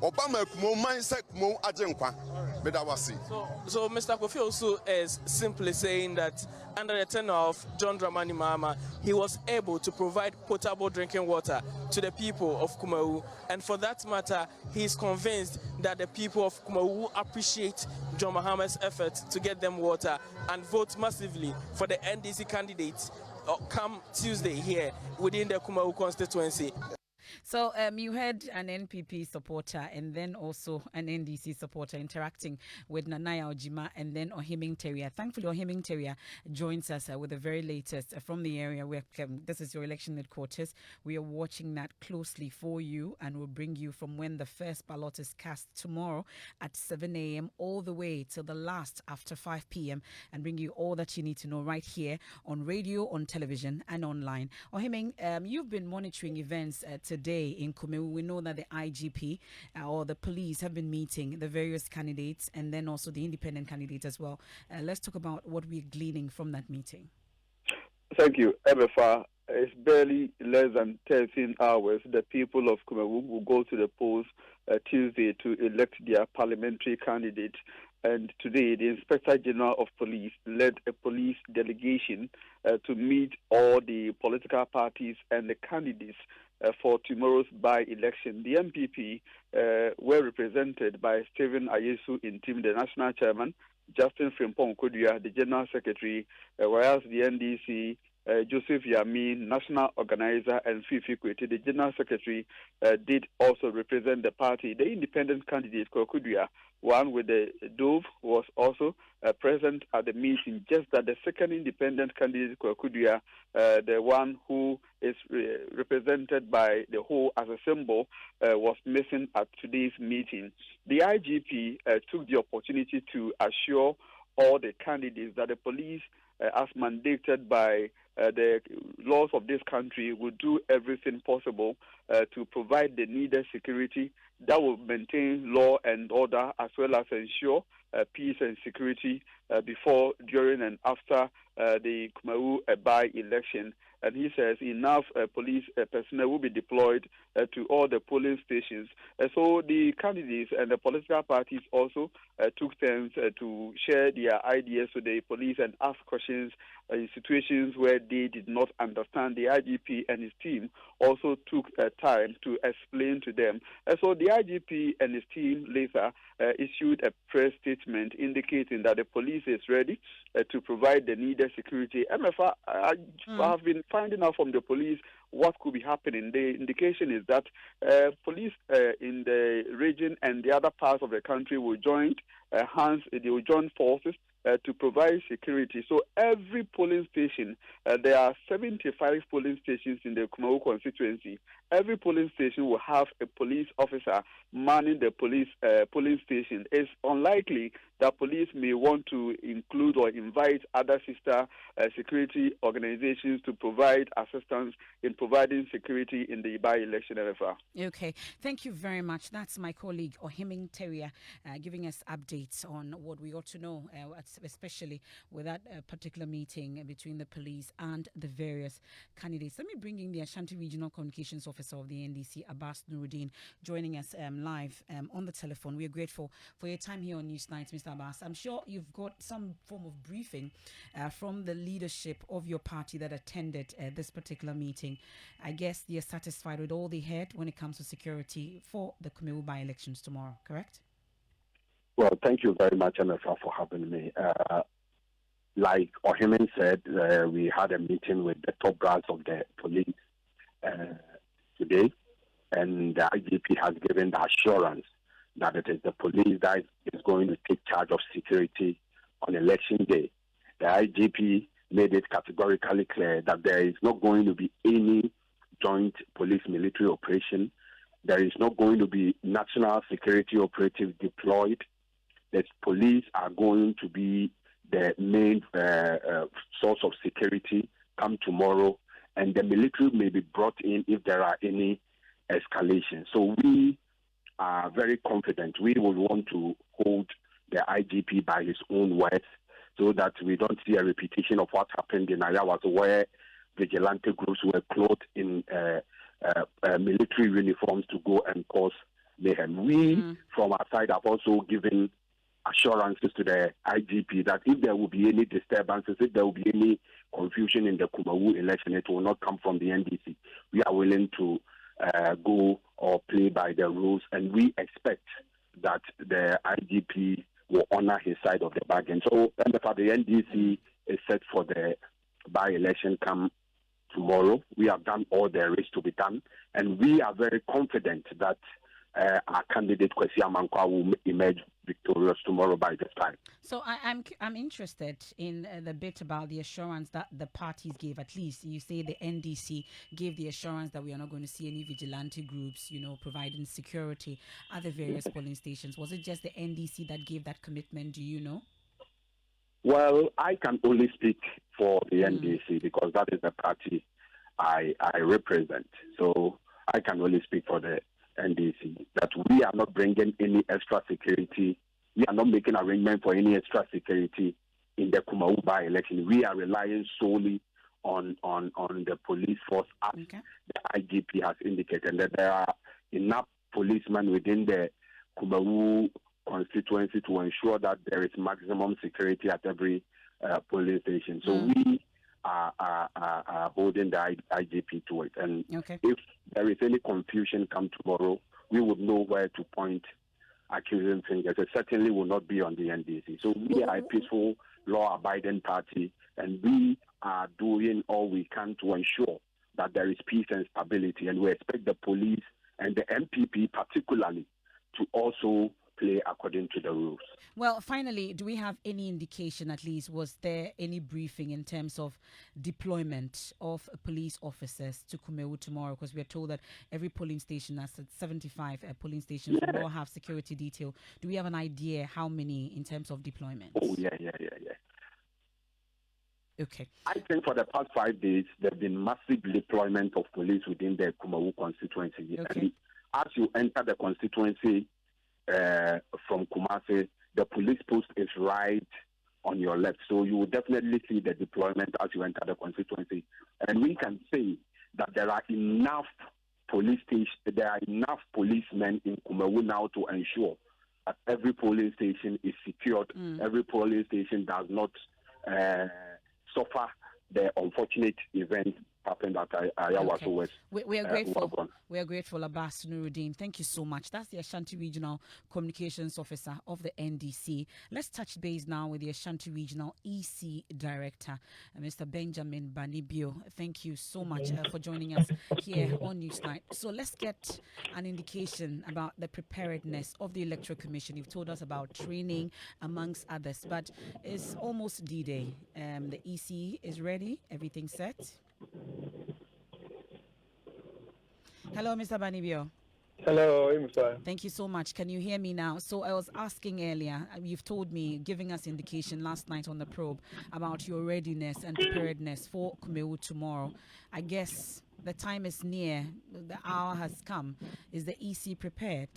Speaker 15: Obama kumo man se kumo ajenkwa
Speaker 18: So Mr. Kofi also is simply saying that under the tenure of John Dramani Mahama, he was able to provide potable drinking water to the people of Kumawu. And for that matter, he is convinced that the people of Kumawu appreciate John Mahama's effort to get them water and vote massively for the NDC candidates come Tuesday here within the Kumawu constituency.
Speaker 3: So you had an NPP supporter and then also an NDC supporter interacting with Nanaya Ojima and then Ohiming Teria. Thankfully, Ohiming Teria joins us with the very latest from the area where this is your election headquarters. We are watching that closely for you and we'll bring you from when the first ballot is cast tomorrow at 7 a.m. all the way till the last after 5 p.m. and bring you all that you need to know right here on radio, on television and online. Ohiming, you've been monitoring events today in Kumewu. We know that the IGP or the police have been meeting the various candidates and then also the independent candidates as well. Let's talk about what we're gleaning from that meeting.
Speaker 19: Thank you, Emefa. It's barely less than 13 hours. The people of Kumewu will go to the polls Tuesday to elect their parliamentary candidate. And today, the Inspector General of Police led a police delegation to meet all the political parties and the candidates for tomorrow's by-election. The MPP were represented by Stephen Ayesu Intim, the national chairman, Justin Frimpong Kodua, the general secretary, whereas the NDC, Joseph Yamin, national organizer, and Fifi Kwete, the general secretary, did also represent the party. The independent candidate, Kodua, one with the Dove, was also present at the meeting, just that the second independent candidate, Kodua, the one who is represented by the whole as a symbol, was missing at today's meeting. The IGP took the opportunity to assure all the candidates that the police, as mandated by the laws of this country, will do everything possible to provide the needed security that will maintain law and order, as well as ensure peace and security before, during, and after the Kumawu by-election. And he says enough police personnel will be deployed to all the polling stations. So the candidates and the political parties also took turns to share their ideas with the police and ask questions in situations where they did not understand. The IGP and his team also took time to explain to them. So the IGP and his team later issued a press statement indicating that the police is ready to provide the needed security. Emefa, I have been finding out from the police what could be happening. The indication is that police in the region and the other parts of the country will join hands, they will join forces to provide security. So every polling station, there are 75 polling stations in the Kumawu constituency. Every polling station will have a police officer manning the police polling station. It's unlikely that police may want to include or invite other sister security organizations to provide assistance in providing security in the by-election.
Speaker 3: Okay, thank you very much. That's my colleague Ohiming Teria giving us updates on what we ought to know, especially with that particular meeting between the police and the various candidates. Let me bring in the Ashanti Regional Communications Officer of the NDC, Abbas Nuruddin, joining us live on the telephone. We are grateful for your time here on NewsNight, Mr. Abbas. I'm sure you've got some form of briefing from the leadership of your party that attended this particular meeting. I guess you're satisfied with all they had when it comes to security for the Kumewu by-elections tomorrow, correct?
Speaker 20: Well, thank you very much, Emefa, for having me. Like Ohimen said, we had a meeting with the top brass of the police today, and the IGP has given the assurance that it is the police that is going to take charge of security on election day. The IGP made it categorically clear that there is not going to be any joint police-military operation. There is not going to be national security operatives deployed. The police are going to be the main source of security come tomorrow, and the military may be brought in if there are any escalation. So we are very confident. We will want to hold the IGP by his own words so that we don't see a repetition of what happened in Ayawas, where vigilante groups were clothed in military uniforms to go and cause mayhem. We, from our side, have also given assurances to the IGP that if there will be any disturbances, if there will be any confusion in the Kumawu election, it will not come from the NDC. We are willing to go or play by the rules, and we expect that the IGP will honor his side of the bargain. So, the NDC is set for the by-election come tomorrow. We have done all there is to be done, and we are very confident that our candidate Kwesi Amankwa will emerge victorious tomorrow by this time.
Speaker 3: So I'm interested in the bit about the assurance that the parties gave. At least you say the NDC gave the assurance that we are not going to see any vigilante groups, providing security at the various polling stations. Was it just the NDC that gave that commitment? Do you know?
Speaker 20: Well, I can only speak for the NDC because that is the party I represent. So I can only speak for the NDC, that we are not bringing any extra security. We are not making arrangement for any extra security in the Kumawu by-election. We are relying solely on the police force, as the IGP has indicated, that there are enough policemen within the Kumawu constituency to ensure that there is maximum security at every polling station. So we are holding the IGP to it. And if there is any confusion come tomorrow, we would know where to point accusing fingers. It certainly will not be on the NDC. So we are a peaceful, law-abiding party, and we are doing all we can to ensure that there is peace and stability. And we expect the police and the MPP particularly to also play according to the rules.
Speaker 3: Well, finally, do we have any indication, at least, was there any briefing in terms of deployment of police officers to Kumewu tomorrow? Because we are told that every polling station, that's 75 polling stations, will all have security detail. Do we have an idea how many in terms of deployment?
Speaker 20: Oh, yeah.
Speaker 3: Okay.
Speaker 20: I think for the past 5 days, there has been massive deployment of police within the Kumawu constituency.
Speaker 3: Okay.
Speaker 20: And as you enter the constituency, from Kumasi, the police post is right on your left. So you will definitely see the deployment as you enter the constituency. And we can say that there are enough policemen in Kumawu now to ensure that every polling station is secured. Every polling station does not suffer the unfortunate event happened at Ayawaso West.
Speaker 3: We are grateful. We are grateful, Abbas Nuruddin. Thank you so much. That's the Ashanti Regional Communications Officer of the NDC. Let's touch base now with the Ashanti Regional EC Director, Mr. Benjamin Banibio. Thank you so much for joining us here on NewsNight. So let's get an indication about the preparedness of the Electoral Commission. You've told us about training, amongst others, but it's almost D-Day. The EC is ready. Everything set? Hello, Mr. Banibio.
Speaker 21: Hello, Emefa.
Speaker 3: Thank you so much. Can you hear me now? So I was asking earlier, you've told me, giving us indication last night on the probe about your readiness and preparedness for Kumewu tomorrow. I guess the time is near, the hour has come. Is the EC prepared?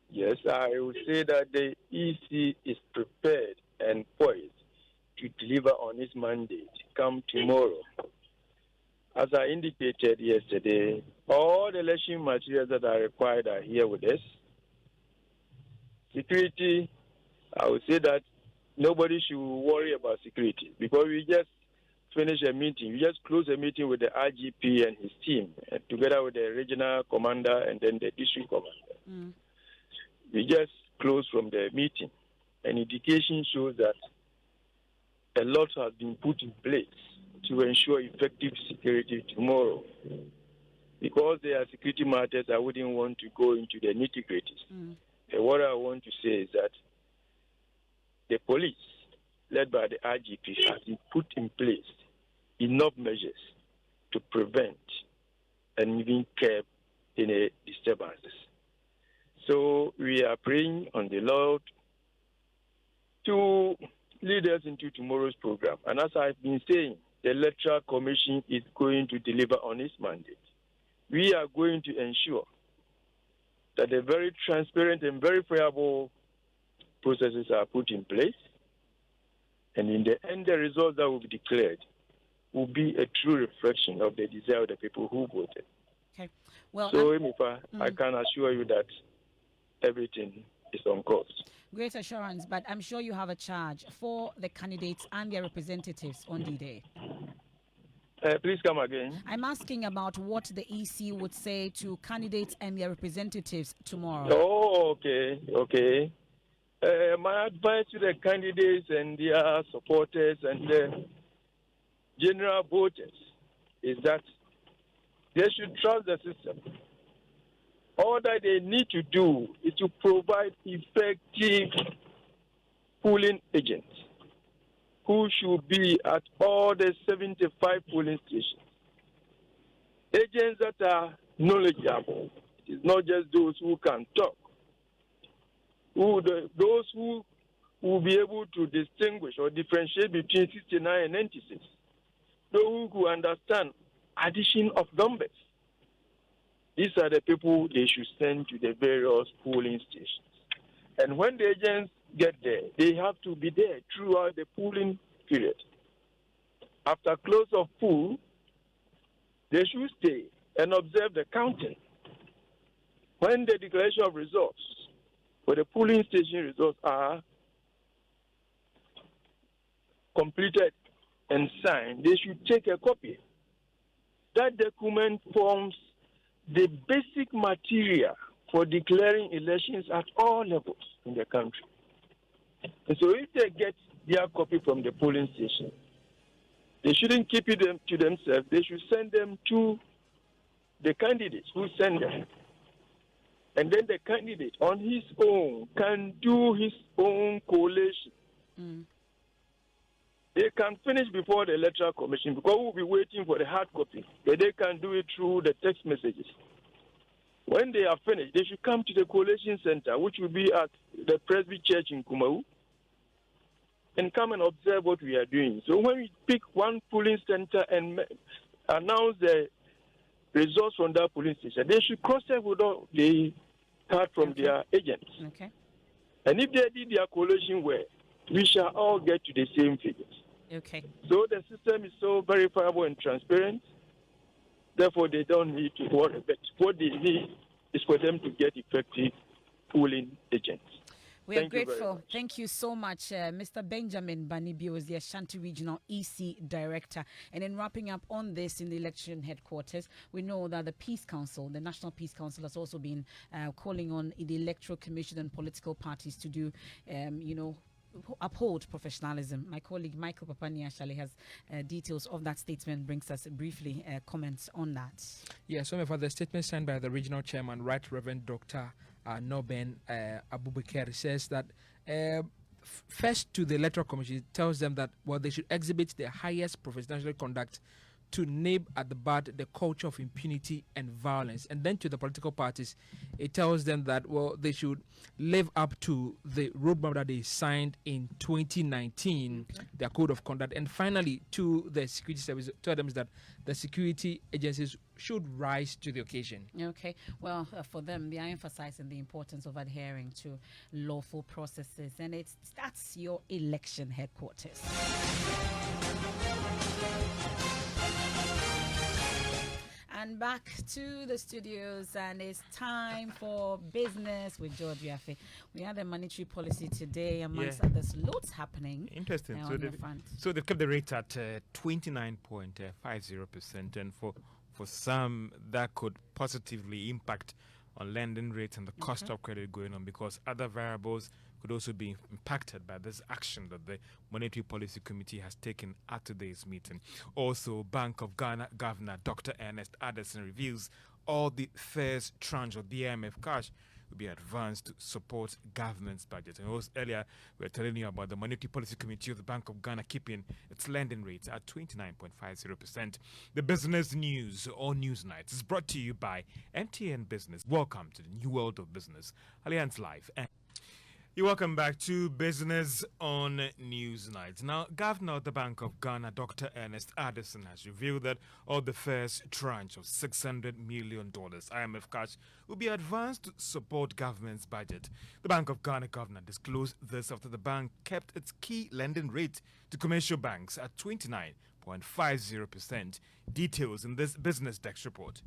Speaker 21: Yes, I would say that the EC is prepared and poised to deliver on its mandate come tomorrow. As I indicated yesterday, all the election materials that are required are here with us. Security, I would say that nobody should worry about security because we just finished a meeting. We just closed a meeting with the IGP and his team, together with the regional commander and then the district commander. We just closed from the meeting. An indication shows that a lot has been put in place to ensure effective security tomorrow. Because there are security matters, I wouldn't want to go into the nitty-gritties. What I want to say is that the police, led by the IGP, has put in place enough measures to prevent and even curb any disturbances. So we are praying on the Lord to lead us into tomorrow's program. And as I've been saying, the Electoral Commission is going to deliver on its mandate. We are going to ensure that the very transparent and verifiable processes are put in place. And in the end, the results that will be declared will be a true reflection of the desire of the people who voted.
Speaker 3: Okay. Well,
Speaker 21: so, Emefa, I can assure you that everything is on course.
Speaker 3: Great assurance, but I'm sure you have a charge for the candidates and their representatives on D-Day.
Speaker 21: Please come again.
Speaker 3: I'm asking about what the EC would say to candidates and their representatives tomorrow.
Speaker 21: Oh, okay. My advice to the candidates and their supporters and the general voters is that they should trust the system. All that they need to do is to provide effective polling agents who should be at all the 75 polling stations. Agents that are knowledgeable. It's not just those who can talk. Those who will be able to distinguish or differentiate between 69 and 96. Those who understand addition of numbers. These are the people they should send to the various polling stations. And when the agents get there, they have to be there throughout the polling period. After close of poll, they should stay and observe the counting. When the declaration of results for the polling station results are completed and signed, they should take a copy. That document forms the basic material for declaring elections at all levels in the country. And so if they get their copy from the polling station, they shouldn't keep it to themselves. They should send them to the candidates who send them. And then the candidate on his own can do his own collation. They can finish before the Electoral Commission because we'll be waiting for the hard copy. But they can do it through the text messages. When they are finished, they should come to the collation center, which will be at the Presby Church in Kumawu, and come and observe what we are doing. So when we pick one polling center and announce the results from that polling station, they should cross-check with all the card from their agents.
Speaker 3: Okay.
Speaker 21: And if they did their collation well, we shall all get to the same figures.
Speaker 3: Okay.
Speaker 21: So the system is so verifiable and transparent. Therefore, they don't need to worry. But what they need is for them to get effective polling agents.
Speaker 3: We are grateful. Thank you so much, Mr. Benjamin Banibio is the Ashanti Regional EC Director. And in wrapping up on this in the election headquarters, we know that the Peace Council, the National Peace Council, has also been calling on the Electoral Commission and political parties to do, uphold professionalism. My colleague Michael Papani actually has details of that statement, brings us briefly comments on that.
Speaker 1: Yes, so for the statement signed by the regional chairman, Right Reverend Dr. Noben Abubakar, says that first to the Electoral Commission, it tells them that they should exhibit the highest professional conduct to nib at the bud the culture of impunity and violence. And then to the political parties, it tells them that, they should live up to the roadmap that they signed in 2019, their code of conduct. And finally, to the security service, tell them that the security agencies should rise to the occasion.
Speaker 3: Okay. Well, for them, they are emphasizing the importance of adhering to lawful processes. And that's your election headquarters. And back to the studios, and it's time for business with George Yafe. We had a monetary policy today, amongst others, loads happening.
Speaker 9: Interesting. So they've kept the rate at 29.50%, and for some that could positively impact on lending rates and the cost of credit going on, because other variables could also be impacted by this action that the Monetary Policy Committee has taken at today's meeting. Also, Bank of Ghana Governor Dr. Ernest Addison reveals all the first tranche of the IMF cash will be advanced to support government's budget. And also earlier, we were telling you about the Monetary Policy Committee of the Bank of Ghana keeping its lending rates at 29.50%. The business news or NewsNight is brought to you by MTN Business. Welcome to the new world of business. Alliance Live. You're welcome back to Business on NewsNight. Now, Governor of the Bank of Ghana, Dr. Ernest Addison, has revealed that all the first tranche of $600 million IMF cash will be advanced to support government's budget. The Bank of Ghana governor disclosed this after the bank kept its key lending rate to commercial banks at 29.50%. Details in this Business Desk report.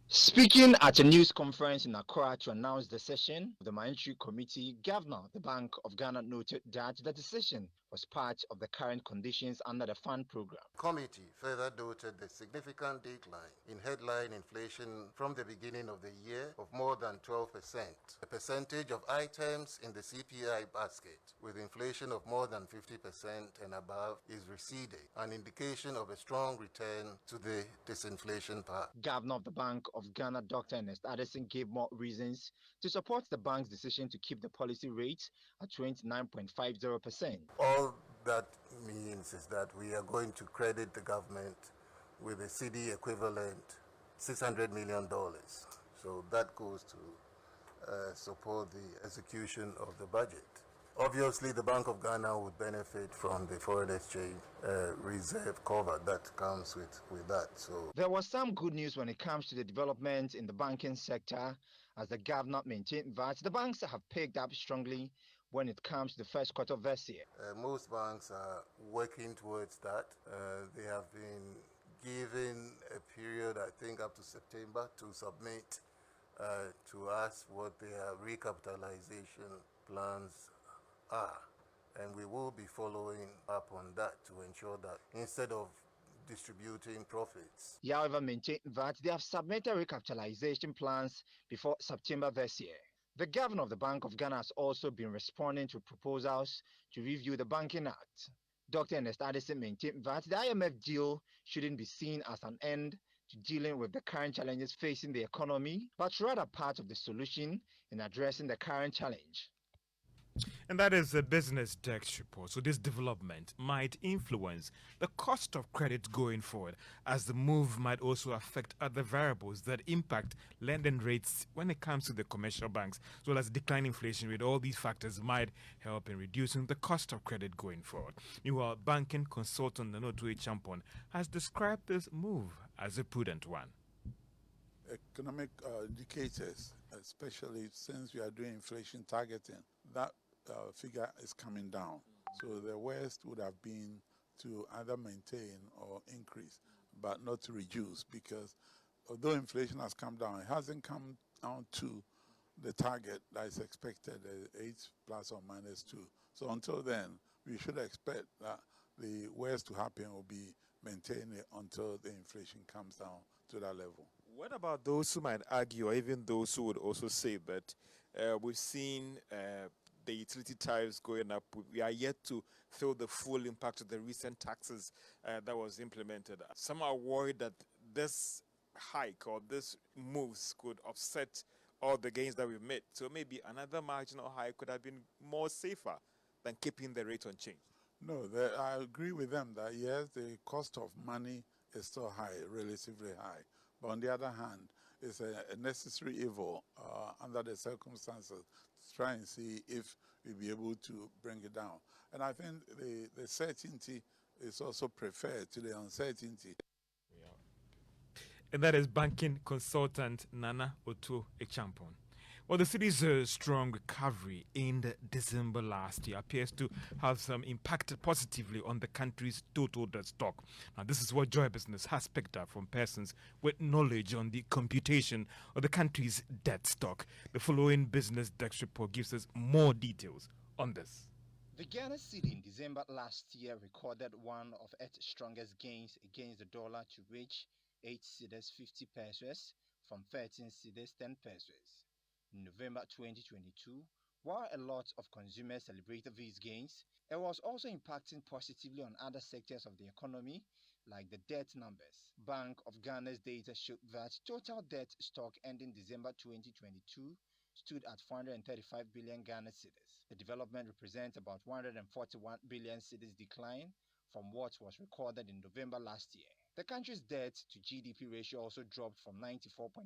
Speaker 2: Speaking at a news conference in Accra to announce the session of the Monetary Committee, Governor of the Bank of Ghana noted that the decision was part of the current conditions under the fund program.
Speaker 22: Committee further noted the significant decline in headline inflation from the beginning of the year of more than 12%. The percentage of items in the CPI basket with inflation of more than 50% and above is receding, an indication of a strong return to the disinflation path.
Speaker 2: Governor of the Bank of Ghana, Dr. Ernest Addison, gave more reasons to support the bank's decision to keep the policy rate at 29.50%.
Speaker 22: All that means is that we are going to credit the government with a CD equivalent $600 million. So that goes to support the execution of the budget. Obviously, the Bank of Ghana would benefit from the foreign exchange reserve cover that comes with that. So
Speaker 2: there was some good news when it comes to the development in the banking sector, as the governor maintained that the banks have picked up strongly when it comes to the first quarter of this year.
Speaker 22: Most banks are working towards that. They have been given a period, I think, up to September to submit to us what their recapitalization plans are. And we will be following up on that to ensure that instead of distributing profits.
Speaker 2: He, however, maintained that they have submitted recapitalization plans before September this year. The governor of the Bank of Ghana has also been responding to proposals to review the Banking Act. Dr. Ernest Addison maintained that the IMF deal shouldn't be seen as an end to dealing with the current challenges facing the economy, but rather part of the solution in addressing the current challenge.
Speaker 9: And that is a Business Desk report. So this development might influence the cost of credit going forward, as the move might also affect other variables that impact lending rates when it comes to the commercial banks, as well as declining inflation rate. All these factors might help in reducing the cost of credit going forward. Meanwhile, banking consultant Nanotu Champon has described this move as a prudent one.
Speaker 23: Economic indicators, especially since we are doing inflation targeting, that figure is coming down. So the worst would have been to either maintain or increase, but not to reduce, because although inflation has come down, it hasn't come down to the target that is expected, 8 plus or minus 2. So until then, we should expect that the worst to happen will be maintained until the inflation comes down to that level.
Speaker 9: What about those who might argue, or even those who would also say that we've seen the utility tariffs going up? We are yet to feel the full impact of the recent taxes that was implemented. Some are worried that this hike or this moves could offset all the gains that we've made. So maybe another marginal hike could have been more safer than keeping the rate unchanged.
Speaker 23: No, I agree with them that yes, the cost of money is still high, relatively high. But on the other hand, it's a necessary evil under the circumstances to try and see if we'll be able to bring it down. And I think the certainty is also preferred to the uncertainty.
Speaker 9: And that is banking consultant Nana Otu Echampon. Well, the city's strong recovery in December last year appears to have some impact positively on the country's total debt stock. Now, this is what Joy Business has picked up from persons with knowledge on the computation of the country's debt stock. The following Business Desk report gives us more details on this.
Speaker 2: The Ghana cedi in December last year recorded one of its strongest gains against the dollar to reach 8 cedis 50 pesos from 13 cedis 10 pesos. In November 2022, while a lot of consumers celebrated these gains, it was also impacting positively on other sectors of the economy, like the debt numbers. Bank of Ghana's data showed that total debt stock ending December 2022 stood at 435 billion Ghana cedis. The development represents about 141 billion cedis decline from what was recorded in November last year. The country's debt to GDP ratio also dropped from 94.3%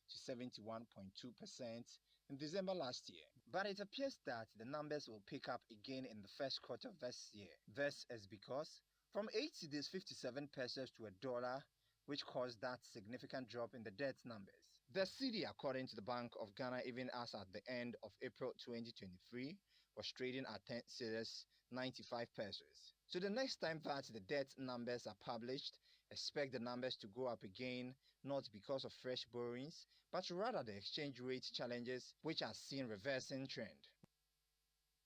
Speaker 2: to 71.2% in December last year. But it appears that the numbers will pick up again in the first quarter of this year. This is because from 8 cedis 57 pesos to $1, which caused that significant drop in the debt numbers. The cedi, according to the Bank of Ghana, even as at the end of April 2023, was trading at 10 cedis 95 pesos. So the next time that the debt numbers are published, expect the numbers to go up again, not because of fresh borrowings, but rather the exchange rate challenges, which are seen reversing trend.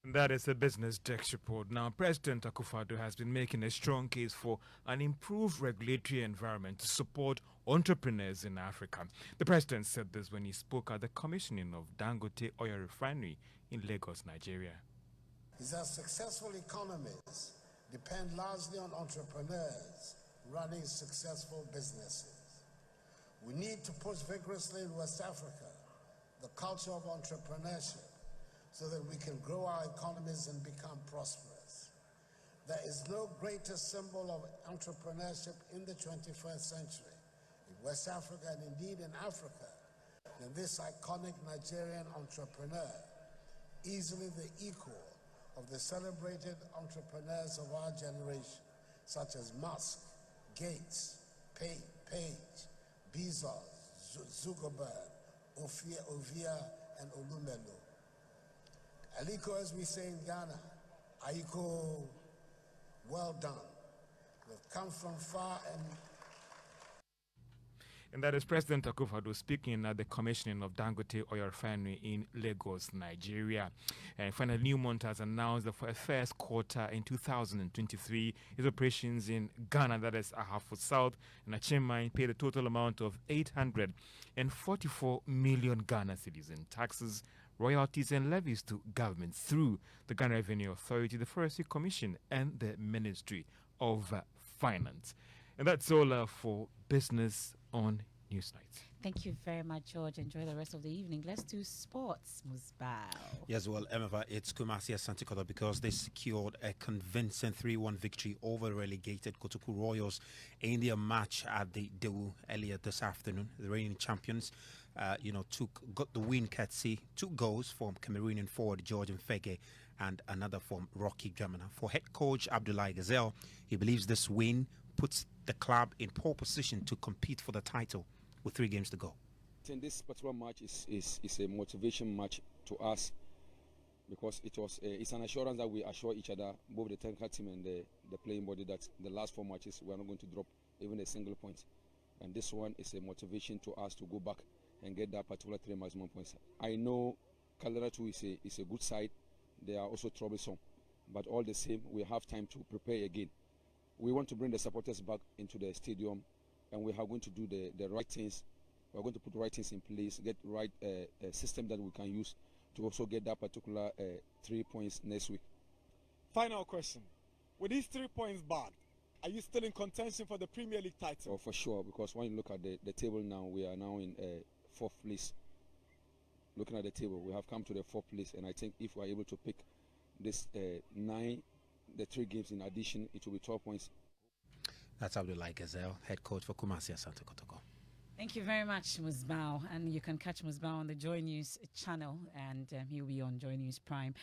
Speaker 9: That is a Business Desk report. Now, President Akufo-Addo has been making a strong case for an improved regulatory environment to support entrepreneurs in Africa. The president said this when he spoke at the commissioning of Dangote Oil Refinery in Lagos, Nigeria.
Speaker 6: He said successful economies depend largely on entrepreneurs running successful businesses. We need to push vigorously in West Africa the culture of entrepreneurship, so that we can grow our economies and become prosperous. There is no greater symbol of entrepreneurship in the 21st century, in West Africa and indeed in Africa, than this iconic Nigerian entrepreneur, easily the equal of the celebrated entrepreneurs of our generation, such as Musk, Gates, Page, Bezos, Zuckerberg, Ovia, and Olumelu. Aliko, as we say in Ghana, Aiko, well done. We've come from far
Speaker 9: And that is President Akufo-Addo speaking at the commissioning of Dangote Oil Refinery in Lagos, Nigeria. And finally, Newmont has announced that for the first quarter in 2023, its operations in Ghana, that is Ahafo South and Achimai, paid a total amount of 844 million Ghana cedis in taxes, royalties and levies to government through the Ghana Revenue Authority, the Forestry Commission, and the Ministry of Finance. And that's all for Business on NewsNight.
Speaker 3: Thank you very much, George. Enjoy the rest of the evening. Let's do sports, Musbao.
Speaker 10: Yes, well, Emefa, it's Kumasi Asante Kotoko because they secured a convincing 3-1 victory over relegated Kotoku Royals in their match at the Dewu earlier this afternoon. The reigning champions, got the win courtesy 2 goals from Cameroonian forward George Mfege and another from Rocky Gamana. For head coach Abdoulaye Gazelle, he believes this win puts the club in pole position to compete for the title with 3 games to go.
Speaker 11: And this particular match is a motivation match to us because it's an assurance that we assure each other, both the technical team and the playing body, that the last 4 matches we are not going to drop even a single point. And this one is a motivation to us to go back and get that particular 3 maximum points. I know Caldera 2 is a good side. They are also troublesome. But all the same, we have time to prepare again. We want to bring the supporters back into the stadium, and we are going to do the right things. We are going to put the right things in place, get the right system that we can use to also get that particular 3 points next week.
Speaker 24: Final question. With these 3 points back, are you still in contention for the Premier League title?
Speaker 11: Oh, for sure, because when you look at the table now, we are now in 4th place. Looking at the table, we have come to the 4th place, and I think if we are able to pick this 3 games in addition, it will be 12 points.
Speaker 10: That's Abdoulaye Gazelle, head coach for Kumasi Asante Kotoko.
Speaker 3: Thank you very much, Musbao. And you can catch Musbao on the Joy News channel, and he'll be on Joy News Prime.